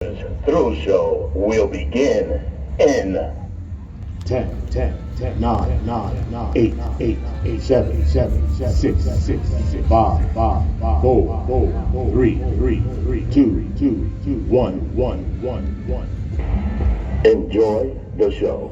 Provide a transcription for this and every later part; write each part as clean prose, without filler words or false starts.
Thrill Show will begin in 10, 9, 8, 7, 6, 5, 4, 3, 2, 1. Enjoy the show.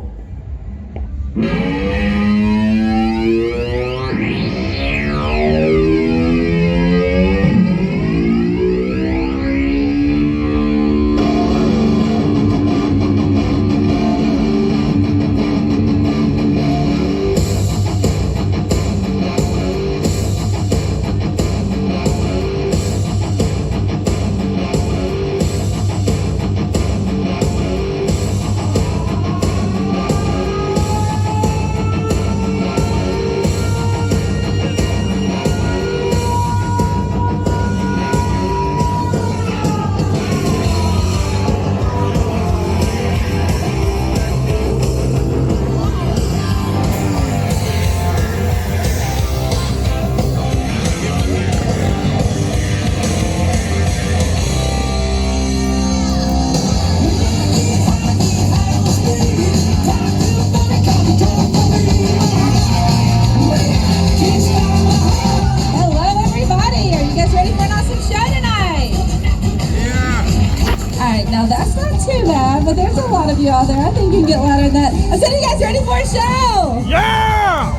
But there's a lot of you out there. I think you can get louder than that. I said, are you guys ready for a show? Yeah!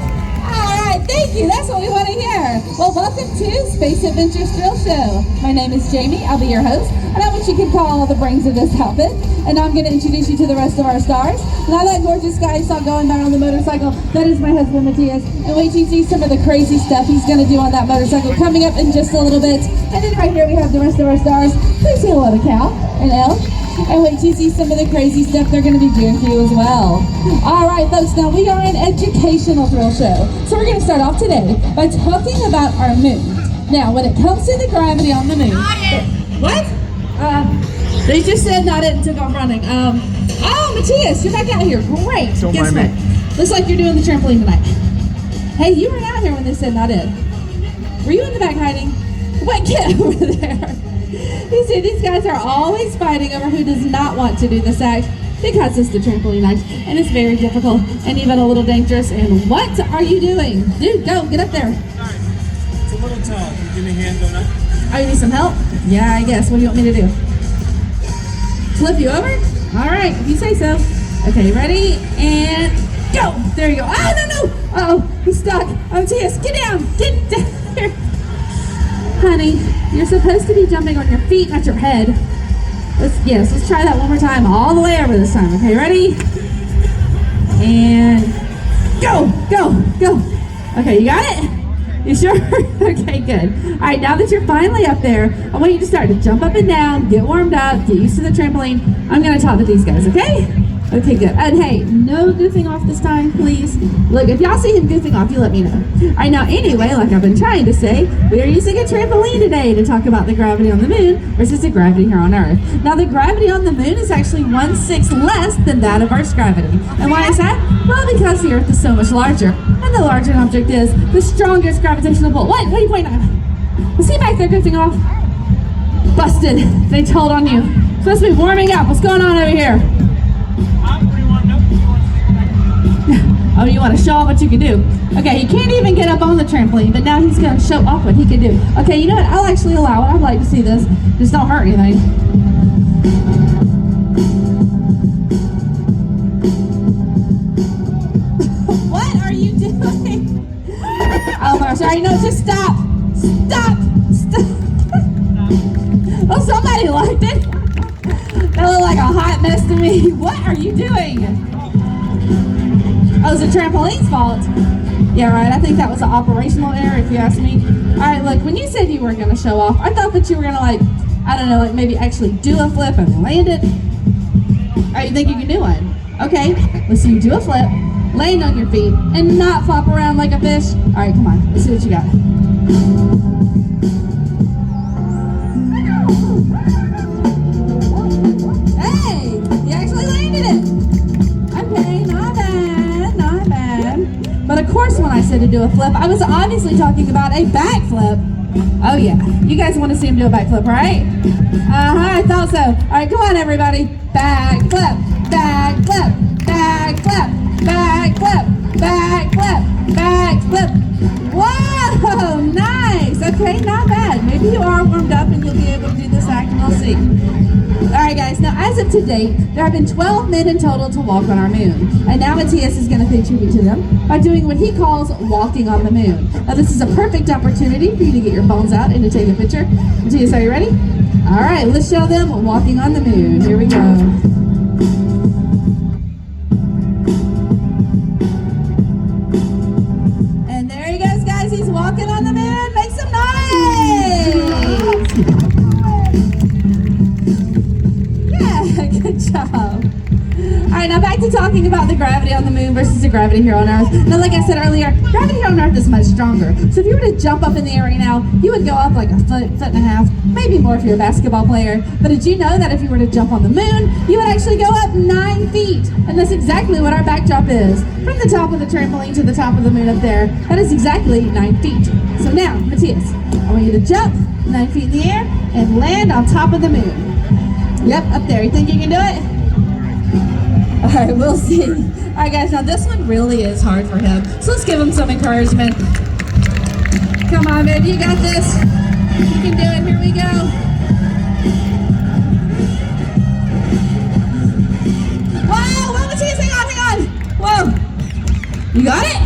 All right, thank you. That's what we want to hear. Well, welcome to Space Adventures Thrill Show. My name is Jamie. I'll be your host, and I'm what you can call the brains of this outfit. And I'm going to introduce you to the rest of our stars. Now that gorgeous guy you saw going by on the motorcycle, that is my husband, Matthias. And wait till you see some of the crazy stuff he's going to do on that motorcycle coming up in just a little bit. And then right here we have the rest of our stars. Please say hello to Cal and Elle. And wait till you see some of the crazy stuff they're going to be doing for you as well. All right, folks, now we are an educational thrill show. So we're going to start off today by talking about our moon. Now, when it comes to the gravity on the moon... What? They just said not it and took off running. Oh, Matthias, you're back out here. Great. Don't Guess mind what? me. Looks like you're doing the trampoline tonight. Hey, you weren't out here when they said not it. Were you in the back hiding? Wait, get over there. You see, these guys are always fighting over who does not want to do this act because it's the trampoline act, and it's very difficult and even a little dangerous. And what are you doing? Dude, go, get up there. Sorry, it's a little tall. Can you give me a hand on that? Oh, you need some help? Yeah, I guess. What do you want me to do? Flip you over? All right, if you say so. Okay, ready? And go. There you go. Oh, no. Uh-oh, he's stuck. Oh, Tias, get down. Get down here. Honey, you're supposed to be jumping on your feet, not your head. Let's try that one more time, all the way over this time. Okay, ready? And go. Okay, you got it? You sure? Okay, good. All right, now that you're finally up there, I want you to start to jump up and down, get warmed up, get used to the trampoline. I'm gonna talk to these guys, okay? Okay, good. And hey, no goofing off this time, please. Look, if y'all see him goofing off, you let me know. All right, now anyway, like I've been trying to say, we are using a trampoline today to talk about the gravity on the moon versus the gravity here on Earth. Now, the gravity on the moon is actually 1/6 less than that of Earth's gravity. And why is that? Well, because the Earth is so much larger. And the larger an object is, the strongest gravitational pull. What are you pointing at? Was he back there goofing off? Busted. They told on you. Supposed to be warming up. What's going on over here? Oh, you want to show off what you can do? Okay, he can't even get up on the trampoline, but now he's going to show off what he can do. Okay, you know what? I'll actually allow it. I'd like to see this. Just don't hurt anything. What are you doing? Oh my gosh, all right, no, just stop. Stop. Oh, somebody liked it. That looked like a hot mess to me. What are you doing? Oh, it's the trampoline's fault. Yeah, right. I think that was an operational error, if you ask me. All right, look, when you said you were going to show off, I thought that you were going to, like maybe actually do a flip and land it. All right, you think you can do one? Okay, let's see you do a flip, land on your feet, and not flop around like a fish. All right, come on. Let's see what you got. Hey, you actually landed it. Okay, not bad. But of course, when I said to do a flip, I was obviously talking about a backflip. Oh yeah, you guys want to see him do a backflip, right? I thought so. All right, come on everybody. Backflip, backflip, backflip, backflip, backflip, backflip. Whoa, nice. Okay, not bad. Maybe you are warmed up and you'll be able to do this act and we'll see. All right, guys. Now, as of today, there have been 12 men in total to walk on our moon. And now Matthias is going to pay tribute to them by doing what he calls walking on the moon. Now, this is a perfect opportunity for you to get your phones out and to take a picture. Matthias, are you ready? All right, let's show them walking on the moon. Here we go. And there he goes, guys. He's walking on the moon. Make some noise! Good job. All right, now back to talking about the gravity on the moon versus the gravity here on Earth. Now, like I said earlier, gravity here on Earth is much stronger. So if you were to jump up in the air right now, you would go up like a foot and a half, maybe more if you're a basketball player. But did you know that if you were to jump on the moon, you would actually go up 9 feet? And that's exactly what our backdrop is. From the top of the trampoline to the top of the moon up there, that is exactly 9 feet. So now, Matthias, I want you to jump 9 feet in the air and land on top of the moon. Yep, up there. You think you can do it? All right, we'll see. All right, guys, now this one really is hard for him. So let's give him some encouragement. Come on, baby, you got this. You can do it. Here we go. Whoa, whoa, Matthias, hang on. Whoa. You got it?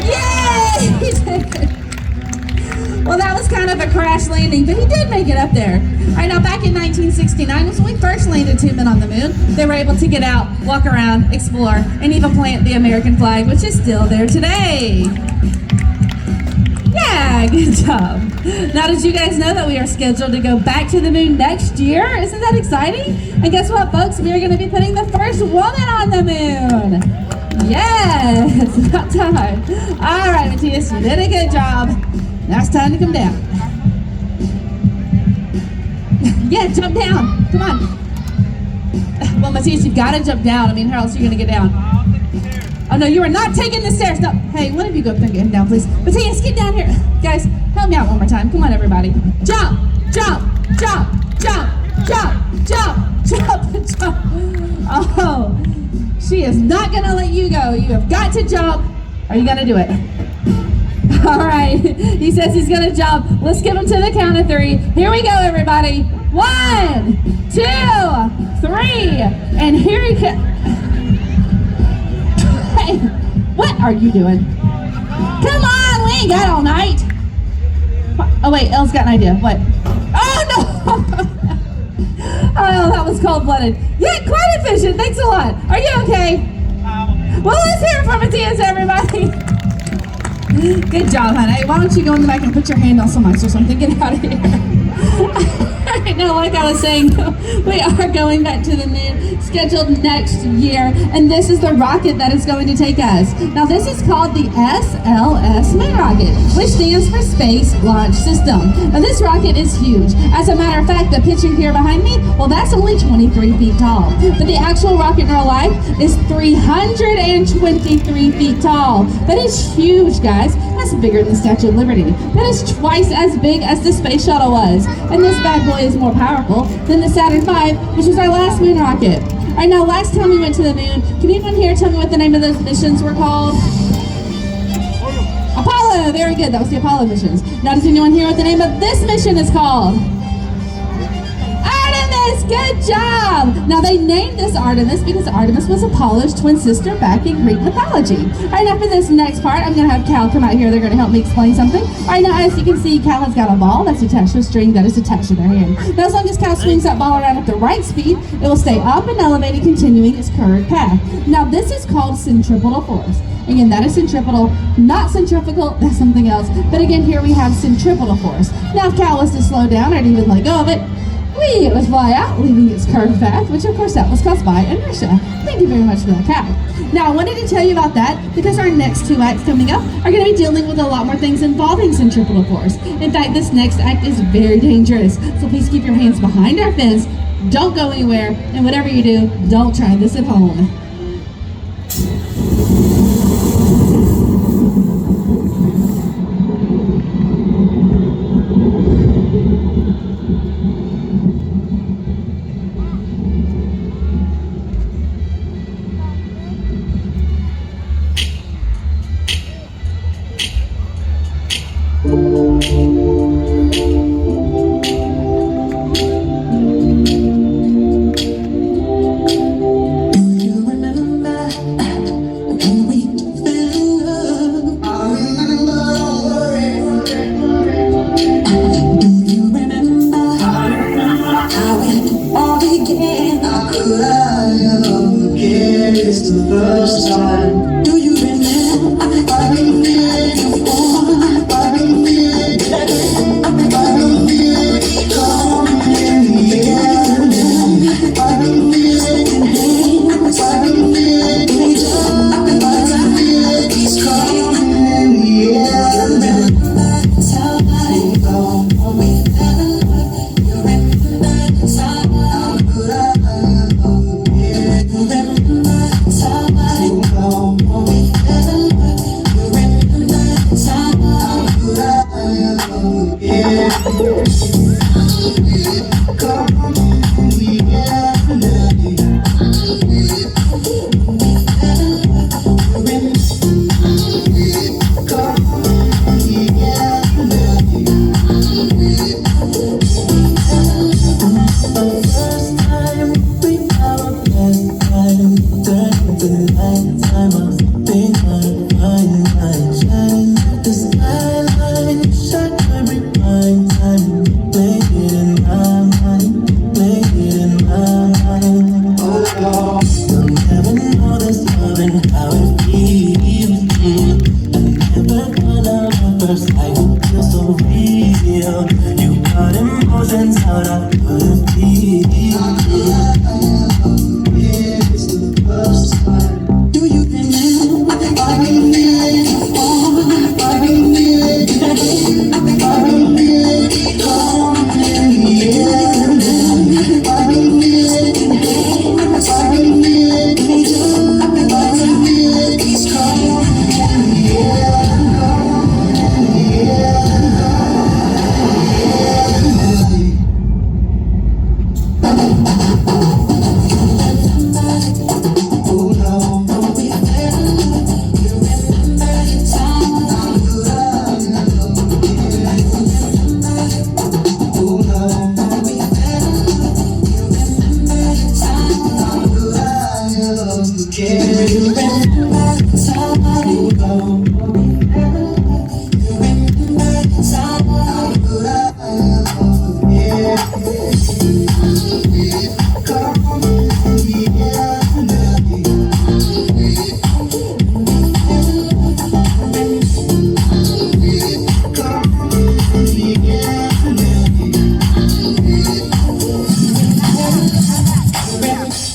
Yay! He did it. Well, that was kind of a crash landing, but he did make it up there. All right, now back in 1969 was when we first landed 2 men on the moon. They were able to get out, walk around, explore, and even plant the American flag, which is still there today. Yeah, good job. Now, did you guys know that we are scheduled to go back to the moon next year? Isn't that exciting? And guess what, folks? We are going to be putting the first woman on the moon. Yes, it's about time. All right, Matthias, you did a good job. Now it's time to come down. Yeah, jump down. Come on. Well, Matthias, you've got to jump down. I mean, how else are you going to get down? Oh, no, you are not taking the stairs. No. Hey, one of you go up there and get him down, please. Matthias, get down here. Guys, help me out one more time. Come on, everybody. Jump, jump, jump, jump, jump, jump, jump, jump. Oh, she is not going to let you go. You have got to jump. Are you going to do it? All right, he says he's gonna jump. Let's give him to the count of 3. Here we go, everybody. 1, 2, 3, and here he comes. Hey, what are you doing? Come on, we ain't got all night. Oh wait, Elle's got an idea. What? Oh no! Oh, that was cold-blooded. Yeah, quite efficient. Thanks a lot. Are you okay? Well, let's hear it for Matthias, everybody. Good job, honey. Hey, why don't you go in the back and put your hand on some ice or something? Get out of here. Right now, like I was saying, we are going back to the moon, scheduled next year, and this is the rocket that is going to take us. Now, this is called the SLS moon rocket, which stands for Space Launch System. Now, this rocket is huge. As a matter of fact, the picture here behind me, well, that's only 23 feet tall. But the actual rocket in real life is 323 feet tall. That is huge, guys. That's bigger than the Statue of Liberty. That is twice as big as the space shuttle was. And this bad boy is more powerful than the Saturn V, which was our last moon rocket. All right, now last time we went to the moon, can anyone here tell me what the name of those missions were called? Apollo, very good, that was the Apollo missions. Now does anyone hear what the name of this mission is called? Artemis, good job! Now they named this Artemis because Artemis was Apollo's twin sister back in Greek mythology. All right, now for this next part, I'm gonna have Cal come out here. They're gonna help me explain something. All right, now as you can see, Cal has got a ball that's attached to a string that is attached to their hand. Now as long as Cal swings that ball around at the right speed, it will stay up and elevated, continuing its curved path. Now this is called centripetal force. Again, that is centripetal, not centrifugal, that's something else. But again, here we have centripetal force. Now if Cal was to slow down or to even let go of it, it would fly out, leaving its curved path, which of course that was caused by inertia. Thank you very much for that, Cal. Now, I wanted to tell you about that because our next 2 acts coming up are going to be dealing with a lot more things involving centripetal force. In fact, this next act is very dangerous, so please keep your hands behind our fence, don't go anywhere, and whatever you do, don't try this at home. it's the first time. Do you remember? I've been feeling before. I've been feeling better. I've been feeling calm in the air. I've been feeling hands. I've been feeling danger. I've been feeling peace calm in the air. Somebody go home with that. You remember the time I put up. Yeah, you remember somebody go home with that. You remember the time I put up. Yeah, come on, yeah.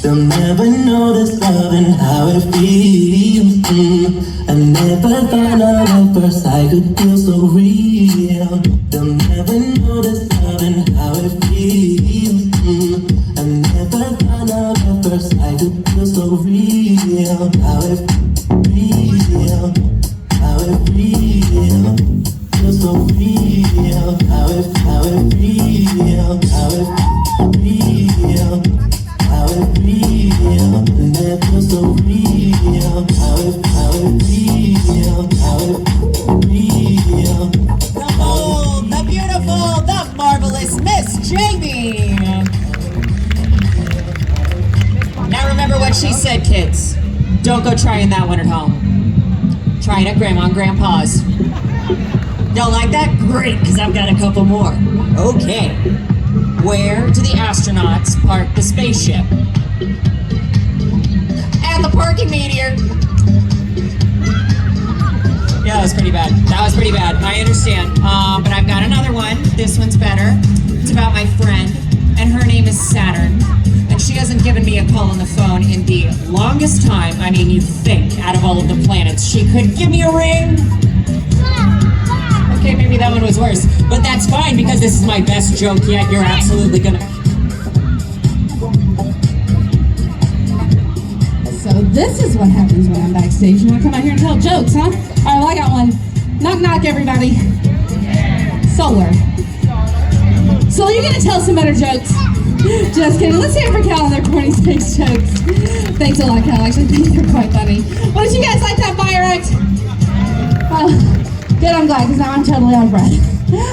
They'll never know this love and how it feels. I never thought at first I could feel so real. They'll never know this love and how it feels. I never thought at first I could feel so real. How it real, how it real, feel so real. How it real, how it real. How it real, and it feels so real. How it real, how it real. The bold, the beautiful, the marvelous Miss Jamie. Now remember what she said, kids. Don't go trying that one at home. Try it at Grandma and Grandpa's. Don't like that? Great, because I've got a couple more. Okay. Where do the astronauts park the spaceship? At the parking meter. Yeah, that was pretty bad. That was pretty bad. I understand. But I've got another one. This one's better. It's about my friend, and her name is Saturn. And she hasn't given me a call on the phone in the longest time. I mean, you think out of all of the planets, she could give me a ring? Okay, maybe that one was worse, but that's fine because this is my best joke yet. You're absolutely gonna... So this is what happens when I'm backstage. You wanna come out here and tell jokes, huh? Alright, well I got one. Knock knock everybody. Solar. So you're gonna tell some better jokes. Just kidding. Let's hear it for Cal and their corny space jokes. Thanks a lot, Cal. Actually, I think they're quite funny. Well, did you guys like that fire act? Good, I'm glad, because now I'm totally out of breath.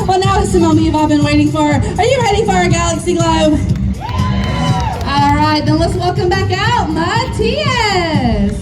Well, now it's the moment you've all been waiting for. Are you ready for a Galaxy Globe? All right, then let's welcome back out Matthias.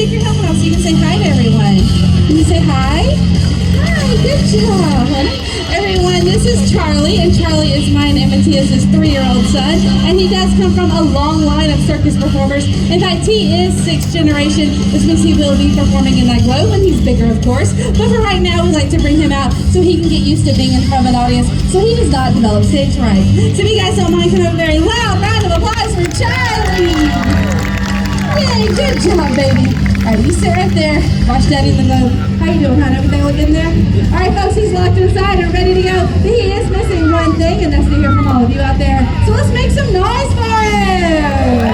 take your helmet off so you can say hi to everyone. Can you say hi? Hi, good job. Everyone, this is Charlie, and Charlie is mine and Matthias' 3-year-old son, and he does come from a long line of circus performers. In fact, he is 6th generation, which means he will be performing in that glow when he's bigger, of course. But for right now, we like to bring him out so he can get used to being in front of an audience, so he does not develop stage fright. So if you guys don't mind, can I have a very loud round of applause for Charlie? Yay, good job, baby. All right, you sit right there. Watch Daddy in the globe. How you doing, hon? Everything look in there? All right, folks, he's locked inside and ready to go. But he is missing one thing, and that's to hear from all of you out there. So let's make some noise for him.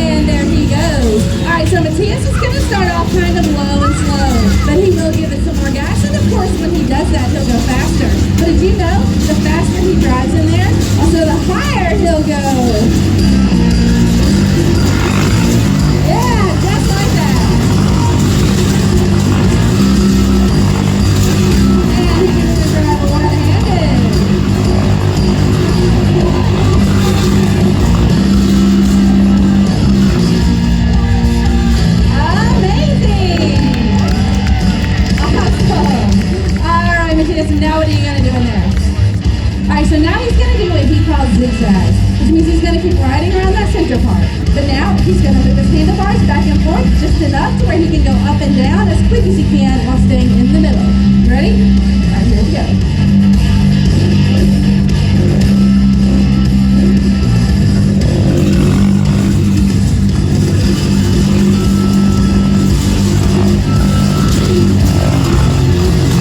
And there he goes. All right, so Matthias is going to start off kind of low and slow, but he will give it some more gas. And of course, when he does that, he'll go faster. But did you know, the faster he drives in there, also the higher he'll go. Yeah, just like that. And he can even drive one-handed. Amazing! Awesome! Alright, Matthias, now what are you going to do in there? Alright, so now he's going to do what he calls zigzags, which means he's going to keep riding around that center part. But now he's going to move his handlebars back and forth just enough to where he can go up and down as quick as he can while staying in the middle. Ready? Alright, here we go.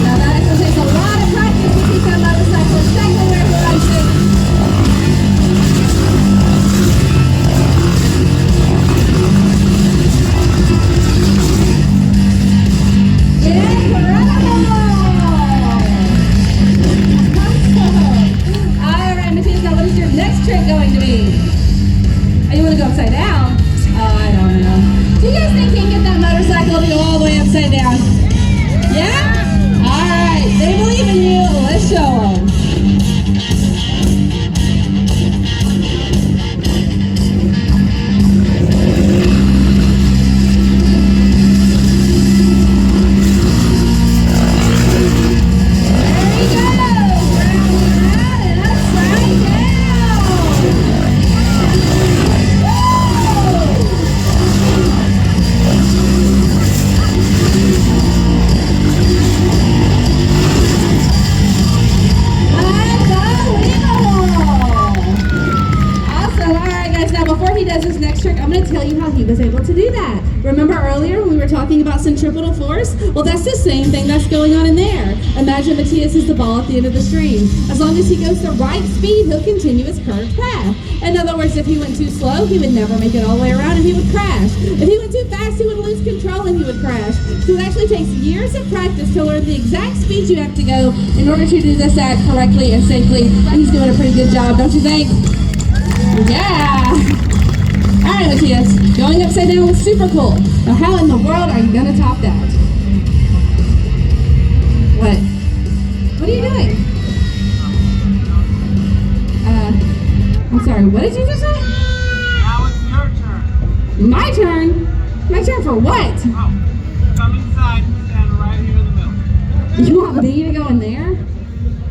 Now that is going to take a lot of practice to keep that motorcycle exactly where he likes it. Incredible! Awesome. All right, Matthias, now what is your next trick going to be? Oh, you want to go upside down? Oh, I don't know. Do you guys think he can get that motorcycle to go all the way upside down? Yeah? All right, they believe in you. Let's show them. There he goes. Round and round and upside down. Before he does his next trick, I'm going to tell you how he was able to do that. Remember earlier when we were talking about centripetal force? Well, that's the same thing that's going on in there. Imagine Matthias is the ball at the end of the stream. As long as he goes the right speed, he'll continue his curved path. In other words, if he went too slow, he would never make it all the way around and he would crash. If he went too fast, he would lose control and he would crash. So it actually takes years of practice to learn the exact speed you have to go in order to do this act correctly and safely. And he's doing a pretty good job, don't you think? Yeah! Alright, Matthias, going upside down was super cool. Now how in the world are you going to top that? What? What are you doing? I'm sorry, what did you just say? Now it's your turn. My turn? My turn for what? Oh, come inside and stand right here in the middle. You want me to go in there?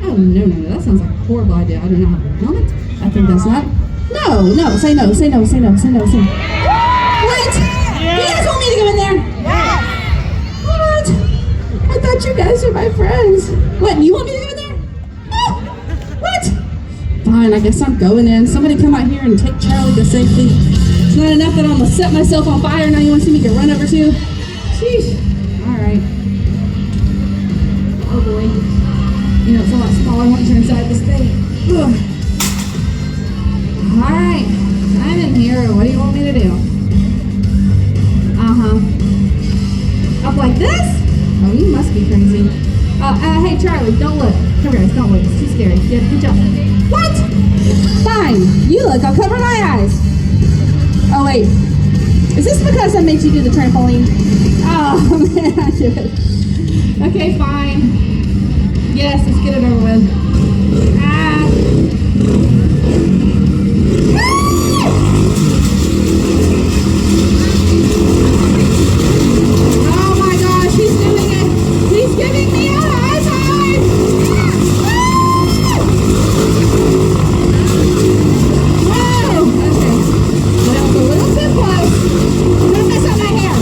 Oh, no, that sounds like a horrible idea. I do not have a helmet. I think that's not. No, say no. What? You guys want me to go in there? What? I thought you guys were my friends. What, you want me to go in there? No! What? Fine, I guess I'm going in. Somebody come out here and take Charlie to safety. It's not enough that I'm gonna set myself on fire. Now you want to see me get run over too? Sheesh. Alright. Oh boy. You know, it's a lot smaller once you're inside this thing. Ugh. Alright, I'm in here. What do you want me to do? Up like this? Oh, you must be crazy. Hey Charlie, don't look. Come here, don't look. It's too scary. Yeah, good job. What? Fine. You look, I'll cover my eyes. Oh wait. Is this because I made you do the trampoline? Oh man, I did. Okay, fine. Yes, let's get it over with. Oh my gosh, he's doing it. He's giving me a high five. Whoa. Okay. That was a little too close. I'm gonna mess up my hair.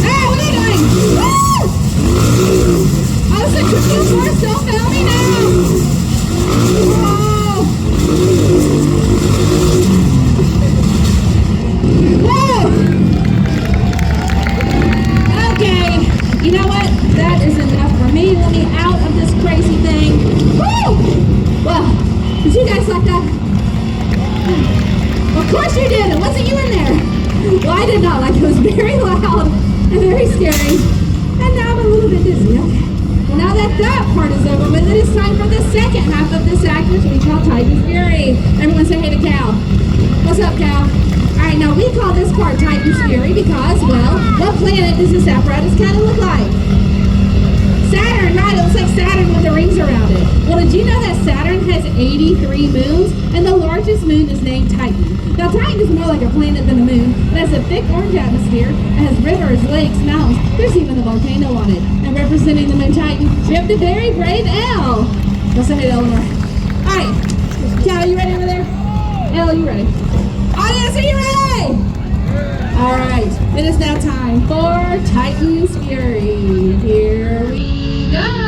Hey, what are you doing? Woo! Oh, so you are still filming now. Whoa. Whoa. Okay, you know what? That is enough for me. Let me out of this crazy thing. Woo! Well, did you guys like that? Of course you did. It wasn't you in there. Well, I did not like it. It was very loud and very scary. And now I'm a little bit dizzy. Okay. Well, now that that part is over with, it is time for the second half of this act, which we call Titan's Fury. Everyone say hey to Cal. What's up, Cal? Alright, now we call this part Titan's Fury because, well, what planet does this apparatus kind of look like? Saturn, right? It looks like Saturn with the rings around it. Well, did you know that Saturn has 83 moons? And the largest moon is named Titan. Now, Titan is more like a planet than a moon. It has a thick orange atmosphere. It has rivers, lakes, mountains. There's even a volcano on it. And representing the moon Titan, we have the very brave Elle. Go say hey to Eleanor. Alright, Cal, are you ready over there? Elle, are you ready? Audience, are you ready? Alright, it is now time for Titan's Fury. Here we go.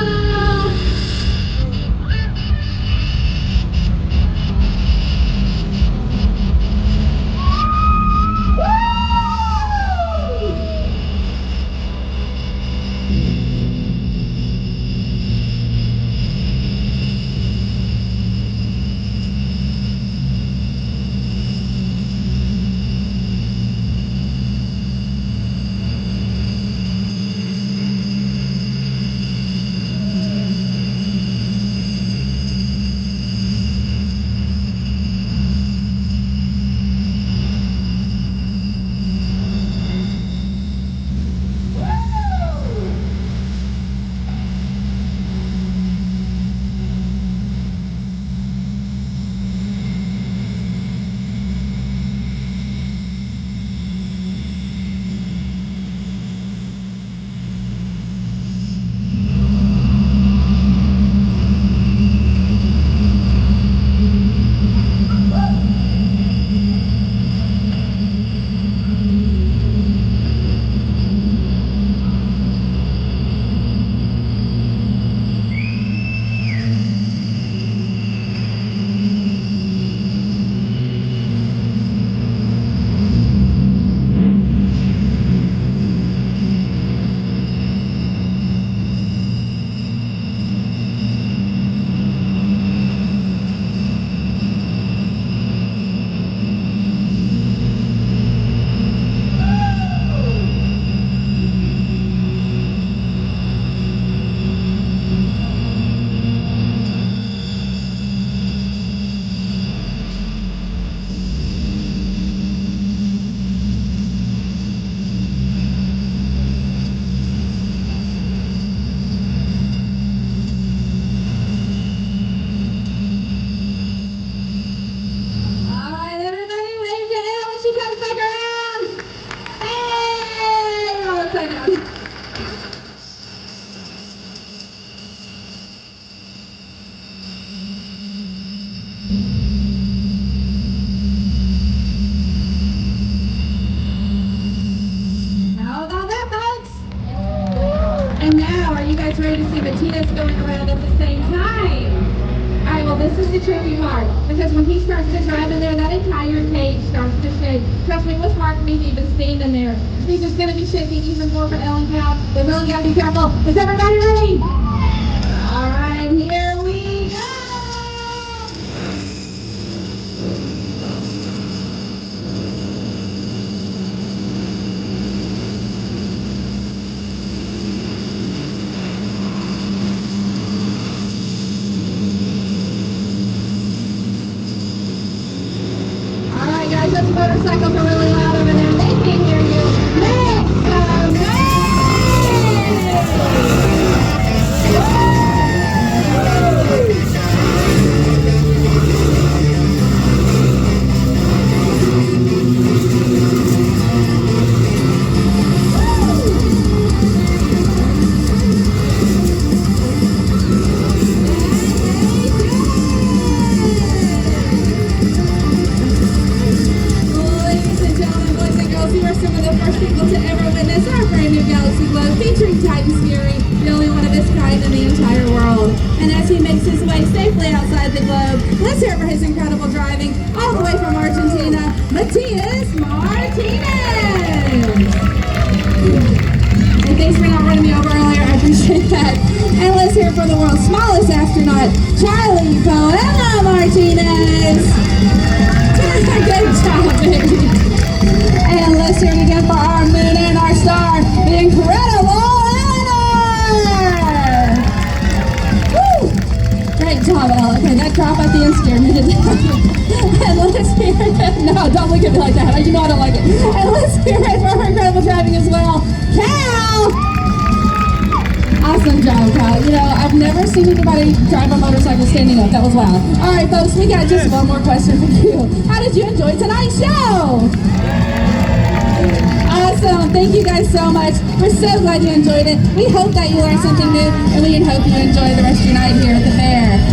And now, are you guys ready to see Matthias going around at the same time? Alright, well this is the tricky part. Because when he starts to drive in there, that entire cage starts to shake. Trust me, it was hard for me to even stand in there. He's just gonna be shaking even more for Ellen Cow. They really gotta be careful. Is everybody ready? Alright, here we go! Guys, those motorcycles are really loud over there. They can't hear you. Make some noise! his incredible driving, all the way from Argentina, Matias Martinez. And thanks for not running me over earlier, I appreciate that. And let's hear it for the world's smallest astronaut, Charlie Poella Martinez. Good job, baby. And let's hear it again for our moon and our star, the incredible Eleanor. Woo! Great job, Elle. Okay, that drop at the end scared me to death. And let's hear it. No, don't look at me like that. You know I don't like it. And let's hear it for her incredible driving as well, Cal. Awesome job, Cal. You know, I've never seen anybody drive a motorcycle standing up. That was wild. All right, folks, we got just one more question for you. How did you enjoy tonight's show? Awesome. Thank you guys so much. We're so glad you enjoyed it. We hope that you learned something new, and we hope you enjoy the rest of your night here at the fair.